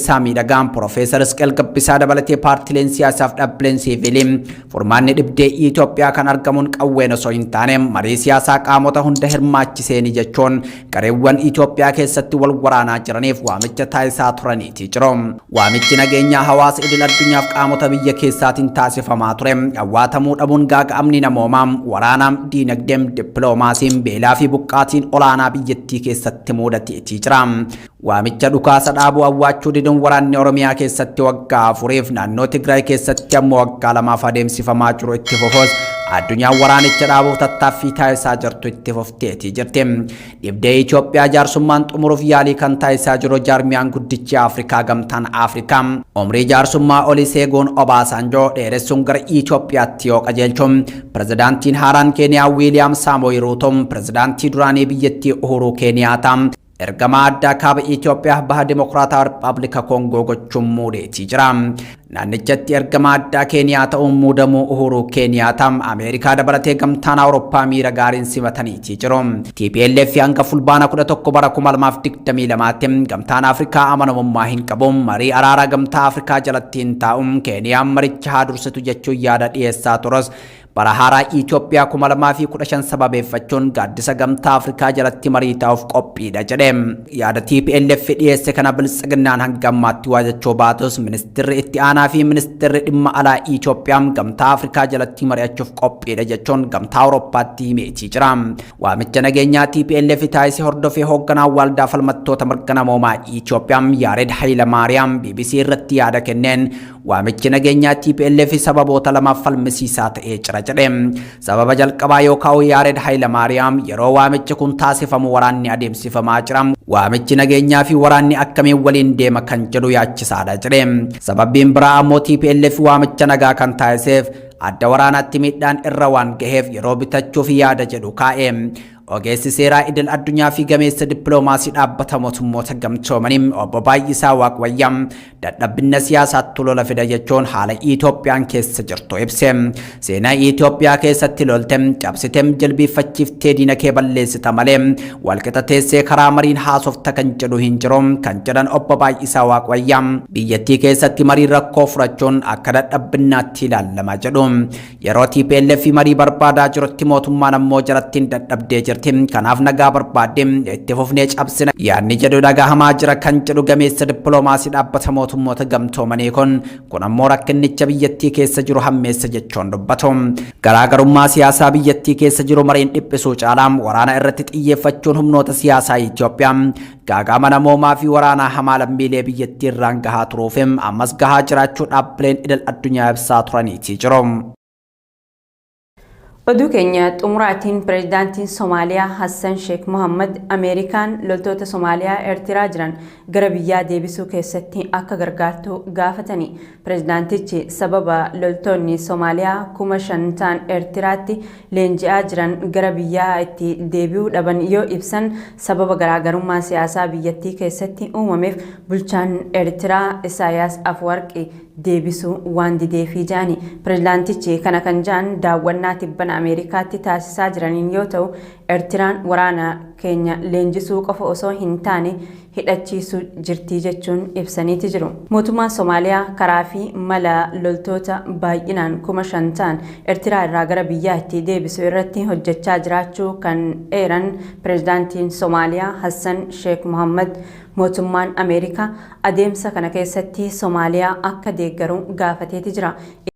Sami Dagam Professor Skel Gabbisaa dabalatee paartileen siyaasaaf dhaabbileen siivilii furmaanni dhibdee Itoophiyaa kan argamuun qawween osoo hin taane marii siyaasaa qaamota hunda hirmaachiseen jechuun gareewwan Itoophiyaa keessatti wal waraanaa jiraniif waamicha taasisaa turaniiti jiru. Waamichi nageenyaa hawaasa idil addunyaaf qaamota biyya keessaatiin taasifamaa ture hawwaatamuu dhabuun gaaga'amni namoomaa waraanaa diinagdeem dippiloomaasiin beelaa fi buqqaatiin olaanaa biyyattii keessatti mudateetii jira. Waamicha dhukaasa dhaabuu awwaachuu diduun waraanni Oromiyaa keessatti waggaa 4 naannoo Tigraay keessatti ammoo waggaa 2 adeemsifamaa jiru itti fufus addunyaan waraanicha dhaabuuf tattaaffii taasisaa jirtu itti fufteetii jirti. Dhibdee Itoophiyaa jaarsummaan xumuruuf yaalii kan taasisaa jiru jaarmiyaan guddichi Afrikaa gamtaan Afrikaa umrii jaarsummaa Olusegun Obasanjoo dheeressuun gara Itoophiyaatti yoo qajeelchuun pirezidaantiin haaraan Keeniyaa Wiiliyaam Saamo'ii Ruuto pirezidaantii duraanii biyyattii Uhuru Keeniyaata ergama addaa kaaba Itoophiyaa baha Dimokiraataa Riippaabilika Koongoo gochuun muudeetii jira. Naannichatti ergama addaa Keeniyaa ta'uun muudamuu Uhuru Keeniyaata Ameerikaa dabalatee gamtaan Awurooppaa miira gaariin simataniitii jiru. TPLF hanga fulbaana 11 bara 2022 gamtaan Afrikaa amanamummaa hin qabu marii araaraa gamtaa Afrikaa jalatti hin taa'uun Keeniyaan maricha haa dursitu jechuun yaada dhiyeessaa turas. Bara haaraa Itoophiyaa 2015 sababeeffachuun gaaddisa gamtaa Afrikaa jalatti marii taa'uuf qophiidha jedhe. Yaada TPLF dhiyeesse kana biltsiginnaan hanga ammaatti waajjachuu baatus ministeerri itti aanaa fi ministeerri dhimma alaa Itoophiyaa gamtaa Afrikaa jalatti mari'achuuf qophiidha jechuun gamtaa Awurooppaatti himeetii jira. Waamicha nageenyaa TPLF taasise hordofee hoogganaa waldaa falmattoota mirga namoomaa Itoophiyaa Yaared Hayilamaariyaam BBC irratti yaada kenneen waamichi nageenyaa TPLF sababoota lamaaf falmisiisaa ta'ee jira. Sababa jalqabaa yookaan Yaared Hayilamaariyaam yeroo waamichi kun taasifamu waraanni adeemsifamaa jira. Waamichi nageenyaa fi waraanni akkamiin waliin deema kan jedhu yaachisaadha jedhe. Sababbiin biraa ammoo TPLF waamicha nagaa kan taasiseef adda waraanaatti miidhaan irra waan gaheef yeroo bitachuuf yaada jedhu kaa'e. Ogeessi seeraa idil addunyaa fi gameessa dippiloomaasii dhaabbata mootummoota gamtoomanii obbo Baay'isaa Waaqwayyam dadhabbina siyaasaatti lola fida jechuun haala Itoophiyaan keessa jirtu ibse. Seenaa Itoophiyaa keessatti lolte cabsitee jilbiiffachiiftee diina kee balleessita malee walqixa teessee karaa mariin haasofta kan jedhu hin jiru kan jedhan obbo Baay'isaa Waaqwayyam biyyattii keessatti marii rakkoo furachuun akka dadhabbinaatti ilaalama jedhu. Yeroo TPLF marii barbaadaa jirutti mootummaan ammoo jarattiin dadhabdee jirti. Kanaaf nagaa barbaadde itti fufnee cabsina yaadni jedhu dhagahamaa jira kan jedhu gameessa dippiloomaasii dhaabbata mootummoota gamtoomanii kun ammoo rakkinicha biyyattii keessa jiru hammeessa jechuun dubbatu. Garaagarummaa siyaasaa biyyattii keessa jiru mariin dhiphisuu caalaa waraana irratti xiyyeeffachuun humnoota siyaasaa Itoophiyaa gaagama namoomaa fi waraanaa hamaa lammiilee biyyattii irraan gahaa turuuf ammas gahaa jiraachuu dhaabbileen idil addunyaa ibsaa turaniitii jiru. Oduu keenya xumuraatiin pireezidaantiin Soomaaliyaa Hassan Sheikh Mohammad Ameerikaan loltoota Soomaaliyaa Eertiraa jiran gara biyyaa deebisuu keessatti akka gargaartu gaafatanii. Pireezidaantichi sababa loltoonni Soomaaliyaa 5,000 ta'an Eertiraatti leenji'aa jiran gara biyyaa itti deebi'uu dhaban yoo ibsan sababa garaagarummaa siyaasaa biyyattii keessatti uumameef bulchaan Eertiraa Isaayaas Afwarqii deebisuu waan dideefii jaani. Pireezidaantichi kana kan jaan daawwannaa tibbana Ameerikaatti taasisaa jiraniin yoo ta'u Eertiraan waraana keenya leenjisuu qofa osoo hin taane hidhachiisuu jirti jechuun ibsaniiti jiru. Mootummaan Soomaaliyaa karaa fi mala loltoota baay'inaan 5,000 ta'an Eertiraa irraa gara biyyaatti deebisuu irratti hojjechaa jiraachuu kan eeran pireezidaantiin Soomaaliyaa Hassan Sheikh Mohammad mootummaan Ameerikaa adeemsa kana keessatti Soomaaliyaa akka deeggaru gaafateeti jira.